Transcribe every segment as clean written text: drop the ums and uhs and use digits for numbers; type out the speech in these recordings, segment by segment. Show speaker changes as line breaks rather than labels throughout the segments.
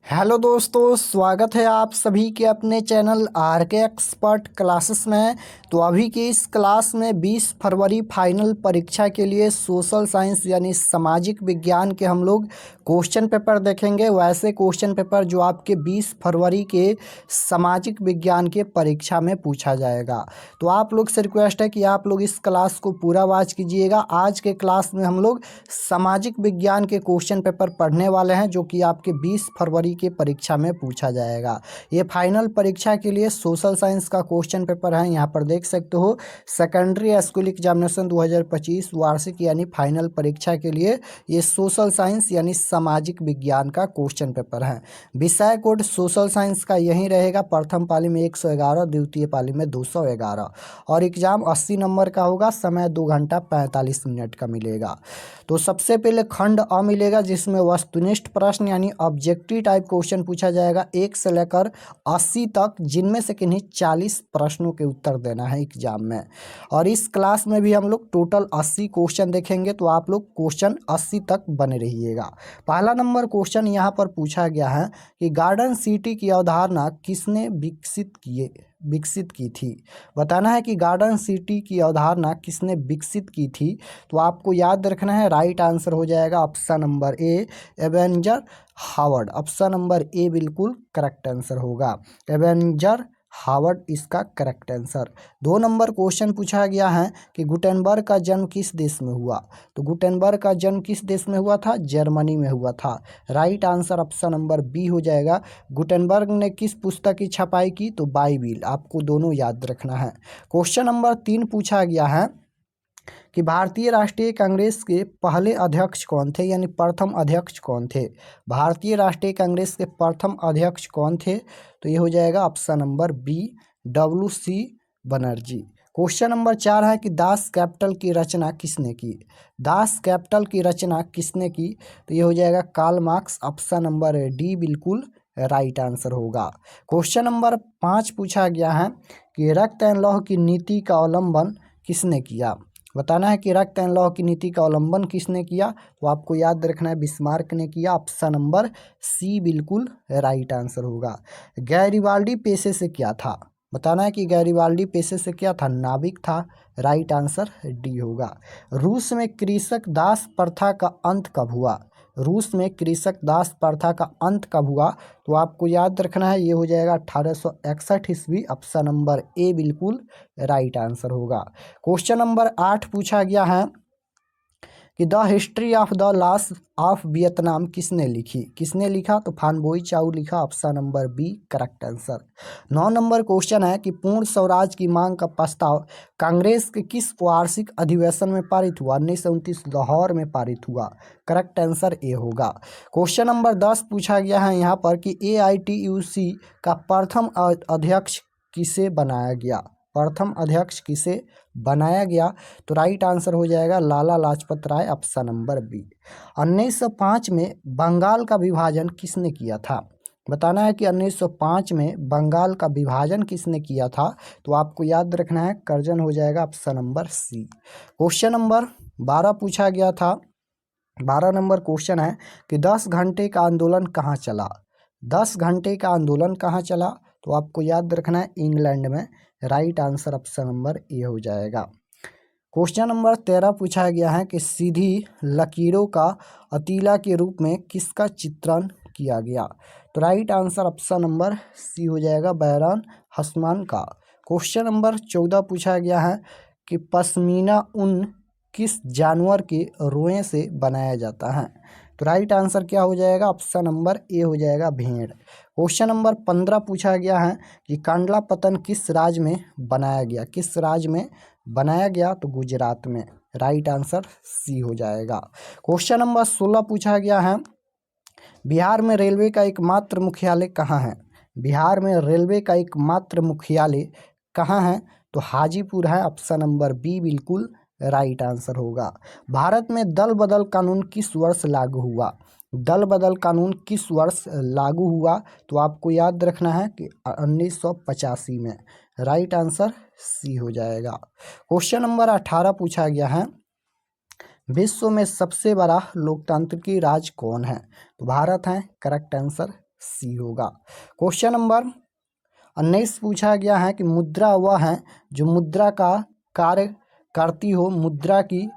Hello दोस्तों, स्वागत है आप सभी के अपने चैनल आर के एक्सपर्ट क्लासेस में। तो अभी की इस क्लास में 20 फरवरी फाइनल परीक्षा के लिए सोशल साइंस यानी सामाजिक विज्ञान के हम लोग क्वेश्चन पेपर देखेंगे। वैसे क्वेश्चन पेपर जो आपके 20 फरवरी के सामाजिक विज्ञान के परीक्षा में पूछा जाएगा। तो आप लोग से रिक्वेस्ट है कि आप लोग इस क्लास को पूरा वॉच कीजिएगा। आज के क्लास में हम लोग सामाजिक विज्ञान के क्वेश्चन पेपर पढ़ने वाले हैं जो कि आपके 20 फरवरी के परीक्षा में पूछा जाएगा। ये फाइनल परीक्षा के लिए सोशल साइंस का क्वेश्चन पेपर है। यहाँ पर देख सकते हो, सेकेंडरी स्कूल एग्जामिनेशन 2025 वार्षिक यानी फाइनल परीक्षा के लिए ये सोशल साइंस यानी सामाजिक विज्ञान का क्वेश्चन पेपर है। विषय कोड सोशल साइंस का यही रहेगा। प्रथम पाली में 111, द्वितीय पाली में 211 और एग्जाम 80 नंबर का होगा। समय 2 घंटा 45 मिनट का मिलेगा। तो सबसे पहले खंड अ मिलेगा जिसमें वस्तुनिष्ठ प्रश्न यानी ऑब्जेक्टिव टाइप क्वेश्चन पूछा जाएगा 1 से लेकर 80 तक, जिनमें से किन्हीं 40 प्रश्नों के उत्तर देना है एग्जाम में। और इस क्लास में भी हम लोग टोटल 80 क्वेश्चन देखेंगे, तो आप लोग क्वेश्चन 80 तक बने रहिएगा। पहला नंबर क्वेश्चन यहाँ पर पूछा गया है कि गार्डन सिटी की अवधारणा किसने विकसित की थी। बताना है कि गार्डन सिटी की अवधारणा किसने विकसित की थी। तो आपको याद रखना है, राइट आंसर हो जाएगा option number A, Ebenezer Howard. Option number A बिल्कुल करेक्ट आंसर होगा, एवेंजर हावर्ड इसका करेक्ट आंसर। 2 नंबर क्वेश्चन पूछा गया है कि गुटेनबर्ग का जन्म किस देश में हुआ। तो गुटेनबर्ग का जन्म किस देश में हुआ था? जर्मनी में हुआ था। Right answer option number B हो जाएगा। गुटेनबर्ग ने किस पुस्तक की छपाई की? तो बाइबिल। आपको दोनों याद रखना है। क्वेश्चन नंबर 3 पूछा गया है कि भारतीय राष्ट्रीय कांग्रेस के पहले अध्यक्ष कौन थे, यानी प्रथम अध्यक्ष कौन थे। भारतीय राष्ट्रीय कांग्रेस के प्रथम अध्यक्ष कौन थे? तो ये हो जाएगा option number B, WC Banerjee. Question number 4 है कि दास कैपिटल की रचना किसने की। दास कैपिटल की रचना किसने की? तो ये हो जाएगा Karl Marx. Option number D बिल्कुल राइट आंसर होगा। क्वेश्चन नंबर 5 पूछा गया है कि रक्त एवं लौह की नीति का अवलंबन किसने किया। बताना है कि रक्त एवं लौह की नीति का अवलंबन किसने किया। तो आपको याद रखना है बिस्मार्क ने किया। ऑप्शन नंबर सी बिल्कुल राइट आंसर होगा। गैरिबाल्डी पेशे से क्या था। बताना है कि गैरिबाल्डी पेशे से क्या था? नाविक था। राइट आंसर डी होगा। रूस में कृषक दास प्रथा का अंत कब हुआ। रूस में कृषक दास प्रथा का अंत कब हुआ? तो आपको याद रखना है, ये हो जाएगा 1861 ईस्वी। ऑप्शन नंबर ए बिल्कुल राइट आंसर होगा। क्वेश्चन नंबर 8 पूछा गया है कि the history of the loss of Vietnam किसने लिखी। किसने लिखा? तो फान बोई चाउ लिखा। Option number B correct answer. 9 number question है कि पूर्ण स्वराज की मांग का प्रस्ताव कांग्रेस के किस वार्षिक अधिवेशन में पारित हुआ। 1929 लाहौर में पारित हुआ। करेक्ट आंसर ए होगा। क्वेश्चन नंबर 10 पूछा गया है यहाँ पर कि AITUC का प्रथम अध्यक्ष किसे बनाया गया। प्रथम अध्यक्ष किसे बनाया गया? तो राइट आंसर हो जाएगा Lala Lajpat Rai. Option number B. 1905 में बंगाल का विभाजन किसने किया था। बताना है कि 1905 में बंगाल का विभाजन किसने किया था। तो आपको याद रखना है, कर्जन हो जाएगा। Option number C. Question number 12 पूछा गया था। 12 नंबर क्वेश्चन है कि 10 घंटे का आंदोलन कहाँ चला। 10 घंटे का आंदोलन कहाँ चला? तो आपको याद रखना है इंग्लैंड में। राइट आंसर ऑप्शन नंबर ए हो जाएगा। क्वेश्चन नंबर 13 पूछा गया है कि सीधी लकीरों का अतीला के रूप में किसका चित्रण किया गया। तो right answer option number C हो जाएगा, बैरन हसमान का। क्वेश्चन नंबर 14 पूछा गया है कि पश्मीना ऊन किस जानवर के रोए से बनाया जाता है। तो राइट आंसर क्या हो जाएगा? ऑप्शन नंबर ए हो जाएगा, भेड़। क्वेश्चन नंबर 15 पूछा गया है कि कांडला पतन किस राज्य में बनाया गया। किस राज्य में बनाया गया? तो गुजरात में। राइट आंसर सी हो जाएगा। क्वेश्चन नंबर 16 पूछा गया है बिहार में रेलवे का एकमात्र मुख्यालय कहाँ है। बिहार में रेलवे का एकमात्र मुख्यालय कहाँ है? तो हाजीपुर है। ऑप्शन नंबर बी बिल्कुल राइट आंसर होगा। भारत में दल बदल कानून किस वर्ष लागू हुआ। दल बदल कानून किस वर्ष लागू हुआ? तो आपको याद रखना है कि 1985 में। राइट आंसर सी हो जाएगा। क्वेश्चन नंबर 18 पूछा गया है विश्व में सबसे बड़ा लोकतांत्रिक राज्य कौन है। तो भारत है। करेक्ट आंसर सी होगा। क्वेश्चन नंबर 19 पूछा गया है कि मुद्रा वह है जो मुद्रा का कार्य करती हो। मुद्रा की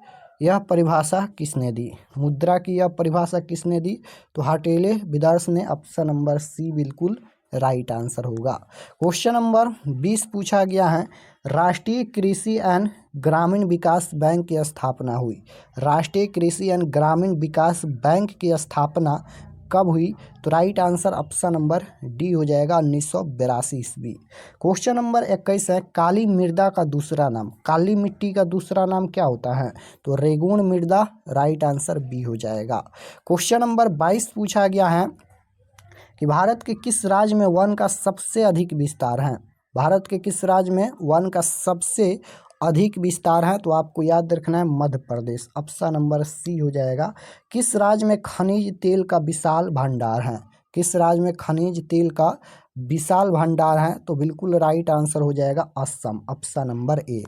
यह परिभाषा किसने दी? मुद्रा की यह परिभाषा किसने दी? तो हटेले विदर्श ने। ऑप्शन नंबर सी बिल्कुल राइट आंसर होगा। क्वेश्चन नंबर 20 पूछा गया है राष्ट्रीय कृषि एवं ग्रामीण विकास बैंक की स्थापना हुई। राष्ट्रीय कृषि एवं ग्रामीण विकास बैंक की स्थापना कब हुई? तो right answer option number D हो जाएगा 1982 ईस्वी। क्वेश्चन नंबर 21 है काली मृदा का दूसरा नाम। काली मिट्टी का दूसरा नाम क्या होता है? तो रेगुण मृदा। राइट आंसर बी हो जाएगा। क्वेश्चन नंबर 22 पूछा गया है कि भारत के किस राज्य में वन का सबसे अधिक विस्तार है? भारत के किस राज्य में वन का सबसे अधिक विस्तार है? तो आपको याद रखना है Madhya Pradesh. Option number C हो जाएगा। किस राज्य में खनिज तेल का विशाल भंडार है? किस राज्य में खनिज तेल का विशाल भंडार है? तो बिल्कुल राइट आंसर हो जाएगा असम। ऑप्शन नंबर ए।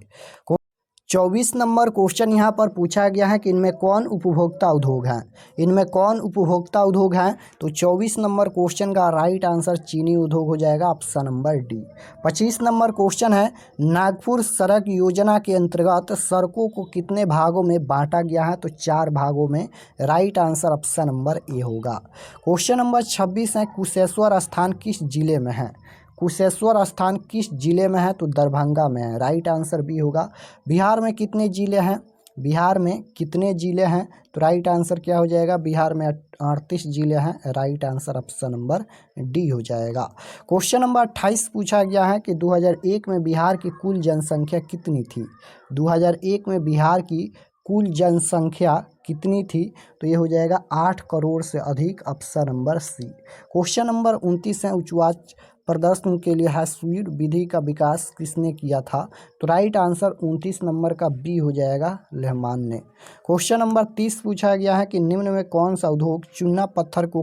24 नंबर क्वेश्चन यहाँ पर पूछा गया है कि इनमें कौन उपभोक्ता उद्योग है? इनमें कौन उपभोक्ता उद्योग है? तो 24 नंबर क्वेश्चन का राइट आंसर चीनी उद्योग हो जाएगा। Option number D. 25 number question है नागपुर सड़क योजना के अंतर्गत सड़कों को कितने भागों में बांटा गया है? तो 4 भागों में। Right answer option number A होगा। क्वेश्चन नंबर 26 है कुशेश्वर स्थान किस जिले में है? कुशेश्वर स्थान किस जिले में है? तो दरभंगा में है। राइट आंसर बी होगा। बिहार में कितने जिले हैं? बिहार में कितने जिले हैं? तो राइट आंसर क्या हो जाएगा? बिहार में 38 जिले हैं। Right answer option number D हो जाएगा। क्वेश्चन नंबर 28 पूछा गया है कि 2001 में बिहार की कुल जनसंख्या कितनी थी? 2001 में बिहार की कुल जनसंख्या कितनी थी? तो ये हो जाएगा 8 करोड़ से अधिक। Option number C. Question number 29 है उच्चवाच प्रदर्शन के लिए हाईस्पीड विधि का विकास किसने किया था? तो राइट आंसर 29 नंबर का बी हो जाएगा रहमान ने। क्वेश्चन नंबर 30 पूछा गया है कि निम्न में कौन सा उद्योग चूना पत्थर को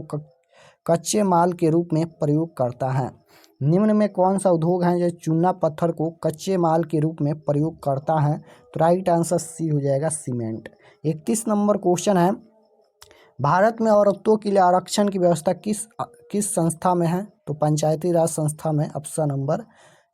कच्चे माल के रूप में प्रयोग करता है? निम्न में कौन सा उद्योग है जो चूना पत्थर को कच्चे माल के रूप में प्रयोग करता है? तो राइट आंसर सी हो जाएगा सीमेंट। 31 नंबर क्वेश्चन है भारत में औरतों के लिए आरक्षण की व्यवस्था किस संस्था में है? तो पंचायती राज संस्था में। ऑप्शन नंबर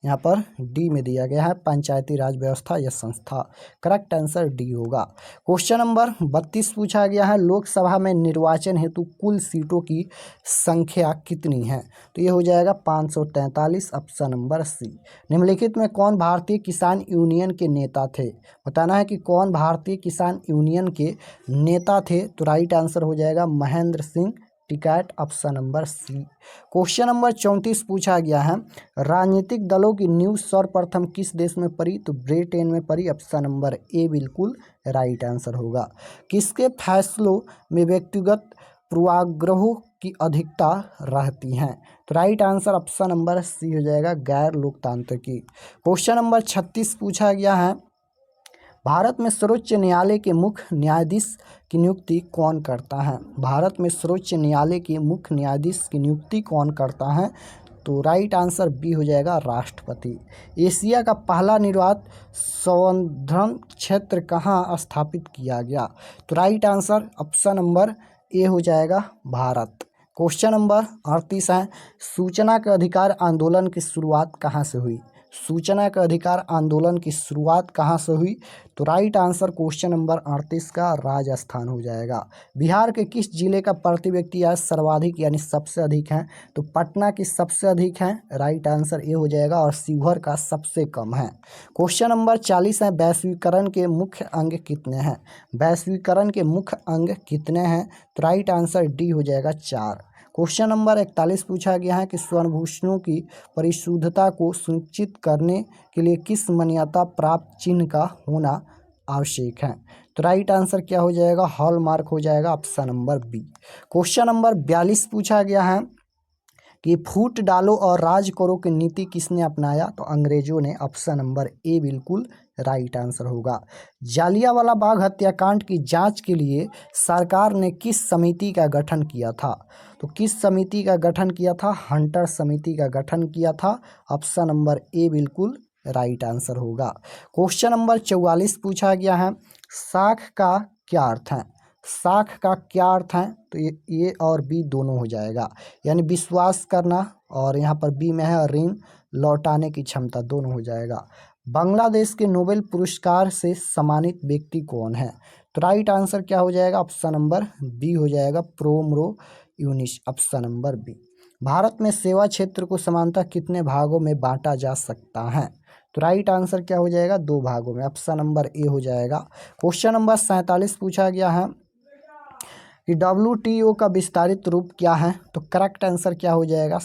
यहाँ पर डी में दिया गया है पंचायती राज व्यवस्था यह संस्था। करेक्ट आंसर डी होगा। क्वेश्चन नंबर 32 पूछा गया है लोकसभा में निर्वाचन हेतु कुल सीटों की संख्या कितनी है? तो ये हो जाएगा 543। Option number C. निम्नलिखित में कौन भारतीय किसान यूनियन के नेता थे? बताना है कि कौन भारतीय किसान यूनियन के नेता थे? तो राइट आंसर हो जाएगा Mahendra Singh Tikait. Option number C. Question number 34 पूछा गया है राजनीतिक दलों की नींव सर्वप्रथम किस देश में पड़ी? तो ब्रिटेन में पड़ी। ऑप्शन नंबर ए बिल्कुल राइट आंसर होगा। किसके फैसलों में व्यक्तिगत पूर्वाग्रहों की अधिकता रहती हैं? तो right answer option number C हो जाएगा गैर लोकतांत्रिकी। क्वेश्चन नंबर 36 पूछा गया है भारत में सर्वोच्च न्यायालय के मुख्य न्यायाधीश की नियुक्ति कौन करता है? भारत में सर्वोच्च न्यायालय के मुख्य न्यायाधीश की नियुक्ति कौन करता है? तो राइट आंसर बी हो जाएगा राष्ट्रपति। एशिया का पहला निर्वात संवर्धन क्षेत्र कहाँ स्थापित किया गया? तो राइट आंसर ऑप्शन नंबर ए हो जाएगा भारत। क्वेश्चन नंबर 38 है सूचना के अधिकार आंदोलन की शुरुआत कहाँ से हुई? सूचना का अधिकार आंदोलन की शुरुआत कहाँ से हुई? तो राइट आंसर क्वेश्चन नंबर 38 का राजस्थान हो जाएगा। बिहार के किस जिले का प्रति व्यक्ति आय सर्वाधिक यानी सबसे अधिक है? तो पटना की सबसे अधिक है। राइट आंसर ये हो जाएगा और शिवहर का सबसे कम है। क्वेश्चन नंबर 40 है वैश्वीकरण के मुख्य अंग कितने हैं? वैश्वीकरण के मुख्य अंग कितने हैं? तो राइट आंसर डी हो जाएगा 4। क्वेश्चन नंबर 41 पूछा गया है कि स्वर्णभूषणों की परिशुद्धता को सुनिश्चित करने के लिए किस मान्यता प्राप्त चिन्ह का होना आवश्यक है? तो राइट आंसर क्या हो जाएगा? हॉलमार्क हो जाएगा। Option number B. Question number 42 पूछा गया है कि फूट डालो और राज करो की नीति किसने अपनाया? तो अंग्रेजों ने। ऑप्शन नंबर ए बिल्कुल राइट आंसर होगा। जालियांवाला बाग हत्याकांड की जांच के लिए सरकार ने किस समिति का गठन किया था? तो किस समिति का गठन किया था? हंटर समिति का गठन किया था। ऑप्शन नंबर ए बिल्कुल राइट आंसर होगा। क्वेश्चन नंबर 44 पूछा गया है साख का क्या अर्थ है? साख का क्या अर्थ है? तो ये और बी दोनों हो जाएगा, यानी विश्वास करना, और यहाँ पर बी में है ऋण लौटाने की क्षमता, दोनों हो जाएगा। बांग्लादेश के नोबेल पुरस्कार से सम्मानित व्यक्ति कौन है? तो राइट आंसर क्या हो जाएगा? ऑप्शन नंबर बी हो जाएगा, प्रोमरो यूनिस, ऑप्शन नंबर बी। भारत में सेवा क्षेत्र को समानतः कितने भागों में बांटा जा सकता है? तो राइट आंसर क्या हो जाएगा? 2 भागों में, ऑप्शन नंबर ए हो जाएगा। क्वेश्चन नंबर 47 पूछा गया है कि WTO का विस्तारित रूप क्या है? तो करेक्ट आंसर क्या हो जाएगा?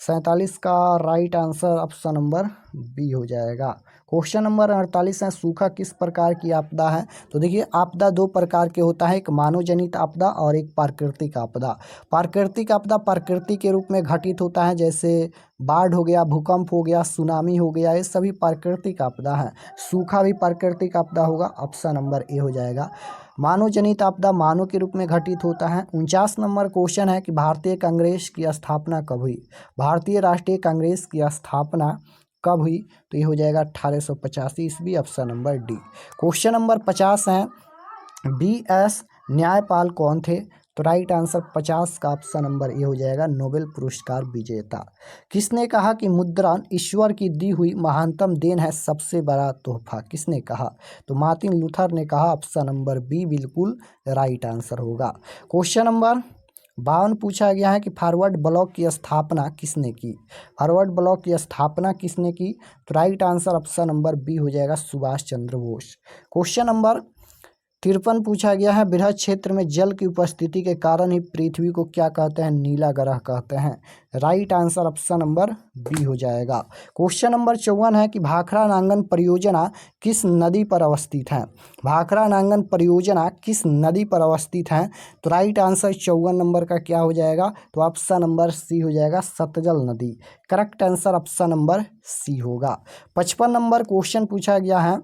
47 का right answer option number B हो जाएगा। क्वेश्चन नंबर 48 है, सूखा किस प्रकार की आपदा है? तो देखिए, आपदा 2 प्रकार के होता है, एक मानव जनित आपदा और एक प्राकृतिक आपदा। प्राकृतिक आपदा प्रकृति के रूप में घटित होता है, जैसे बाढ़ हो गया, भूकंप हो गया, सुनामी हो गया, ये सभी प्राकृतिक आपदा है। सूखा भी प्राकृतिक आपदा होगा, ऑप्शन नंबर ए हो जाएगा। मानव जनित आपदा मानव के रूप में घटित होता है। 49 नंबर क्वेश्चन है कि भारतीय कांग्रेस की स्थापना कब हुई? भारतीय राष्ट्रीय कांग्रेस की स्थापना कब हुई? तो ये हो जाएगा 1885 ईस्वी, option number D. Question number 50 है, BS न्यायपाल कौन थे? तो राइट आंसर 50 का ऑप्शन नंबर ए हो जाएगा, नोबेल पुरस्कार विजेता। किसने कहा कि मुद्रण ईश्वर की दी हुई महानतम देन है, सबसे बड़ा तोहफा? किसने कहा? तो मार्टिन लूथर ने कहा, ऑप्शन नंबर बी बिल्कुल राइट आंसर होगा। क्वेश्चन नंबर 52 पूछा गया है कि फॉरवर्ड ब्लॉक की स्थापना किसने की? फॉरवर्ड ब्लॉक की स्थापना किसने की? तो right answer option number B हो जाएगा, सुभाष चंद्र बोस। क्वेश्चन नंबर 53 पूछा गया है, बृहद क्षेत्र में जल की उपस्थिति के कारण ही पृथ्वी को क्या कहते हैं? नीला ग्रह कहते हैं। Right answer option number B हो जाएगा। क्वेश्चन नंबर 54 है कि भाखड़ा नांगन परियोजना किस नदी पर अवस्थित है? भाखड़ा नांगन परियोजना किस नदी पर अवस्थित है? तो राइट आंसर 54 नंबर का क्या हो जाएगा? तो ऑप्शन नंबर सी हो जाएगा, सतलज नदी। Correct answer option number C होगा। 55 नंबर क्वेश्चन पूछा गया है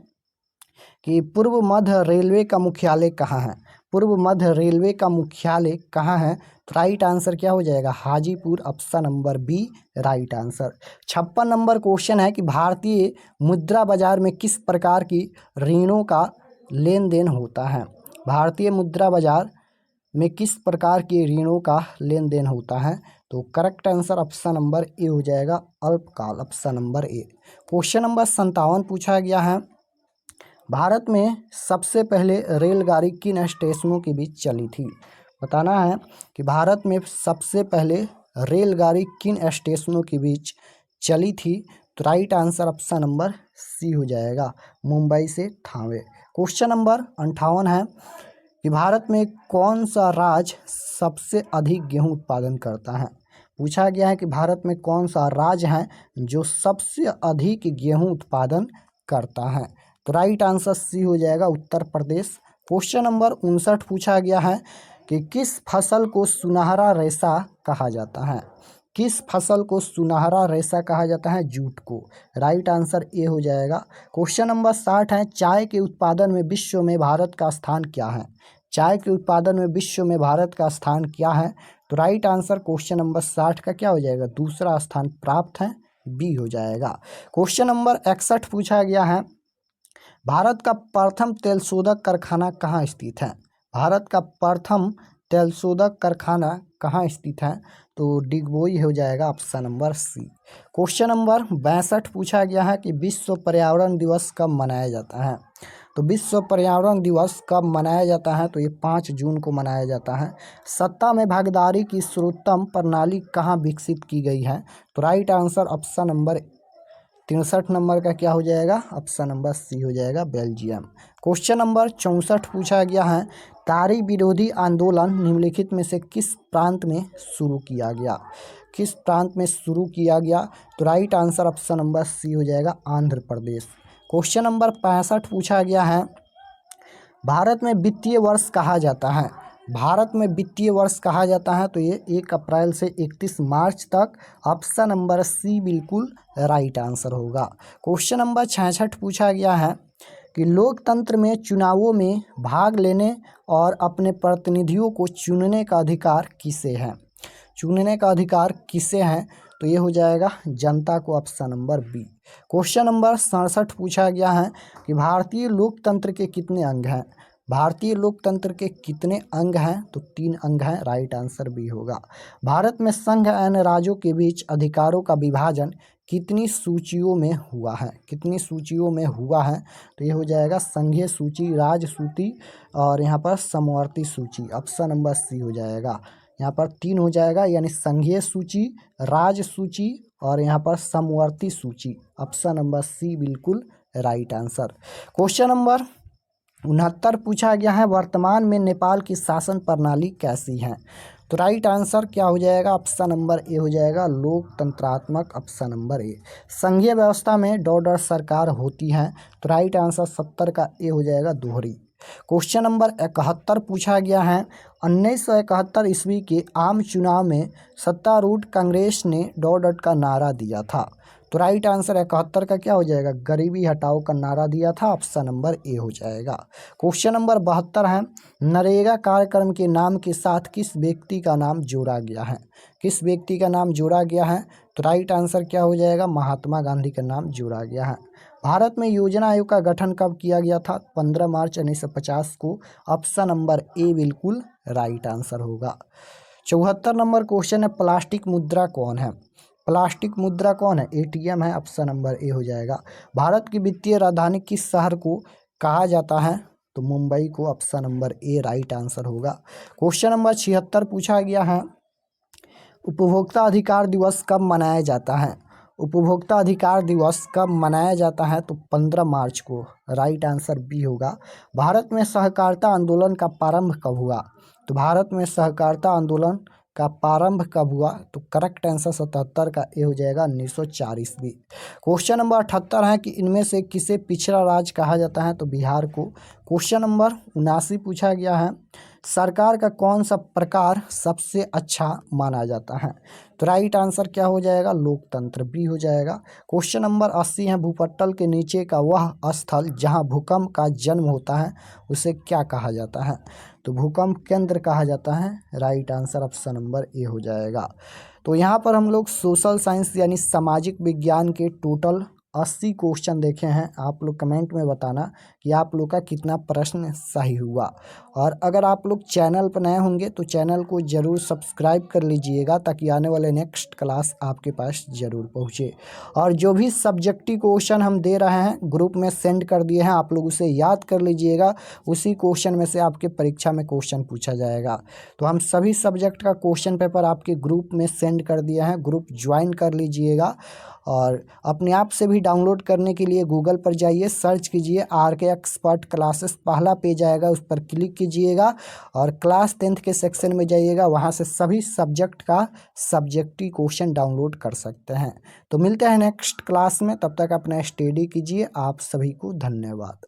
कि पूर्व मध्य रेलवे का मुख्यालय कहाँ है? पूर्व मध्य रेलवे का मुख्यालय कहाँ है? तो राइट आंसर क्या हो जाएगा? Hajipur, option number B right answer. 56 number question है कि भारतीय मुद्रा बाजार में किस प्रकार की ऋणों का लेन देन होता है? भारतीय मुद्रा बाजार में किस प्रकार के ऋणों का लेन देन होता है? तो करेक्ट आंसर ऑप्शन नंबर ए हो जाएगा, अल्पकाल, ऑप्शन नंबर ए। क्वेश्चन नंबर 57 पूछा गया है, भारत में सबसे पहले रेलगाड़ी किन स्टेशनों के बीच चली थी? बताना है कि भारत में सबसे पहले रेलगाड़ी किन स्टेशनों के बीच चली थी? तो right answer option number C हो जाएगा, मुंबई से थावे। क्वेश्चन नंबर 58 है कि भारत में कौन सा राज्य सबसे अधिक गेहूं उत्पादन करता है? पूछा गया है कि भारत में कौन सा राज्य है जो सबसे अधिक गेहूं उत्पादन करता है? तो राइट आंसर सी हो जाएगा, उत्तर प्रदेश। क्वेश्चन नंबर 59 पूछा गया है कि किस फसल को सुनहरा रेशा कहा जाता है? किस फसल को सुनहरा रेशा कहा जाता है? जूट को। राइट आंसर ए हो जाएगा। क्वेश्चन नंबर 60 है, चाय के उत्पादन में विश्व में भारत का स्थान क्या है? चाय के उत्पादन में विश्व में भारत का स्थान क्या है? तो राइट आंसर क्वेश्चन नंबर 60 का क्या हो जाएगा? दूसरा स्थान प्राप्त है, बी हो जाएगा। क्वेश्चन नंबर 61 पूछा गया है, भारत का प्रथम तेल शोधक कारखाना कहाँ स्थित है? भारत का प्रथम तेल शोधक कारखाना कहाँ स्थित है? तो डिगबोई हो जाएगा, option number C. Question number 62 पूछा गया है कि विश्व पर्यावरण दिवस कब मनाया जाता है? तो विश्व पर्यावरण दिवस कब मनाया जाता है? तो ये 5 जून को मनाया जाता है। सत्ता में भागीदारी की सर्वोत्तम प्रणाली कहाँ विकसित की गई है? तो right answer option number 63 number का क्या हो जाएगा? ऑप्शन नंबर सी हो जाएगा, बेल्जियम। क्वेश्चन नंबर 64 पूछा गया है, तारी विरोधी आंदोलन निम्नलिखित में से किस प्रांत में शुरू किया गया? किस प्रांत में शुरू किया गया? तो right answer option number C हो जाएगा, आंध्र प्रदेश। क्वेश्चन नंबर 65 पूछा गया है, भारत में वित्तीय वर्ष कहा जाता है? भारत में वित्तीय वर्ष कहा जाता है तो ये 1 अप्रैल से 31 मार्च तक, ऑप्शन नंबर सी बिल्कुल राइट आंसर होगा। क्वेश्चन नंबर 66 पूछा गया है कि लोकतंत्र में चुनावों में भाग लेने और अपने प्रतिनिधियों को चुनने का अधिकार किसे है? चुनने का अधिकार किसे है? तो ये हो जाएगा जनता को, option number B. Question number 67 पूछा गया है कि भारतीय लोकतंत्र के कितने अंग हैं? भारतीय लोकतंत्र के कितने अंग हैं? तो 3 अंग हैं, राइट आंसर बी होगा। भारत में संघ एवं राज्यों के बीच अधिकारों का विभाजन कितनी सूचियों में हुआ है? कितनी सूचियों में हुआ है? तो ये हो जाएगा संघीय सूची, राज्य सूची और यहाँ पर समवर्ती सूची। ऑप्शन नंबर सी हो जाएगा। यहाँ पर 3 हो जाएगा, यानी संघीय सूची, राज्य सूची और यहाँ पर समवर्ती सूची। ऑप्शन नंबर सी बिल्कुल राइट आंसर। क्वेश्चन नंबर 69 पूछा गया है, वर्तमान में नेपाल की शासन प्रणाली कैसी है? तो राइट आंसर क्या हो जाएगा? ऑप्शन नंबर ए हो जाएगा, लोकतंत्रात्मक। ऑप्शन नंबर ए। संघीय व्यवस्था में डॉ सरकार होती है, तो राइट आंसर 70 का ए हो जाएगा, दोहरी। क्वेश्चन नंबर 71 पूछा गया है, 1971 ईस्वी के आम चुनाव में सत्तारूढ़ कांग्रेस ने डॉट का नारा दिया था, तो राइट आंसर 71 का क्या हो जाएगा? गरीबी हटाओ का नारा दिया था। ऑप्शन नंबर ए हो जाएगा। क्वेश्चन नंबर 72 है, नरेगा कार्यक्रम के नाम के साथ किस व्यक्ति का नाम जोड़ा गया है? किस व्यक्ति का नाम जोड़ा गया है? तो राइट आंसर क्या हो जाएगा? महात्मा गांधी का नाम जोड़ा गया है। भारत में योजना आयोग का गठन कब किया गया था? 15 मार्च 1950 को। ऑप्शन नंबर ए बिल्कुल राइट आंसर होगा। 74 नंबर क्वेश्चन है, प्लास्टिक मुद्रा कौन है? प्लास्टिक मुद्रा कौन है? एटीएम है। ऑप्शन नंबर ए हो जाएगा। भारत की वित्तीय राजधानी किस शहर को कहा जाता है? तो मुंबई को। ऑप्शन नंबर ए राइट आंसर होगा। क्वेश्चन नंबर 76 पूछा गया है, उपभोक्ता अधिकार दिवस कब मनाया जाता है? उपभोक्ता अधिकार दिवस कब मनाया जाता है? तो 15 मार्च को। राइट आंसर बी होगा। भारत में सहकारिता आंदोलन का प्रारंभ कब हुआ? तो भारत में सहकारिता आंदोलन का प्रारंभ कब हुआ? तो करेक्ट आंसर 77 का ए हो जाएगा, 1904 ईस्वी। क्वेश्चन नंबर 78 है कि इनमें से किसे पिछड़ा राज्य कहा जाता है? तो बिहार को। क्वेश्चन नंबर 79 पूछा गया है, सरकार का कौन सा प्रकार सबसे अच्छा माना जाता है? तो राइट आंसर क्या हो जाएगा? लोकतंत्र, बी हो जाएगा। क्वेश्चन नंबर 80 है, भूपटल के नीचे का वह स्थल जहां भूकंप का जन्म होता है उसे क्या कहा जाता है? तो भूकंप केंद्र कहा जाता है। राइट आंसर ऑप्शन नंबर ए हो जाएगा। तो यहाँ पर हम लोग सोशल साइंस यानी सामाजिक विज्ञान के टोटल 80 क्वेश्चन देखे हैं। आप लोग कमेंट में बताना कि आप लोग का कितना प्रश्न सही हुआ। और अगर आप लोग चैनल पर नए होंगे तो चैनल को ज़रूर सब्सक्राइब कर लीजिएगा, ताकि आने वाले नेक्स्ट क्लास आपके पास ज़रूर पहुँचे। और जो भी सब्जेक्टिव क्वेश्चन हम दे रहे हैं ग्रुप में सेंड कर दिए हैं, आप लोग उसे याद कर लीजिएगा। उसी क्वेश्चन में से आपके परीक्षा में क्वेश्चन पूछा जाएगा। तो हम सभी सब्जेक्ट का क्वेश्चन पेपर आपके ग्रुप में सेंड कर दिया है, ग्रुप ज्वाइन कर लीजिएगा। और अपने आप से भी डाउनलोड करने के लिए गूगल पर जाइए, सर्च कीजिए RK एक्सपर्ट क्लासेस, पहला पेज आएगा, उस पर क्लिक कीजिएगा और क्लास 10th के सेक्शन में जाइएगा, वहां से सभी सब्जेक्ट का सब्जेक्टिव क्वेश्चन डाउनलोड कर सकते हैं। तो मिलते हैं नेक्स्ट क्लास में, तब तक अपना स्टडी कीजिए। आप सभी को धन्यवाद।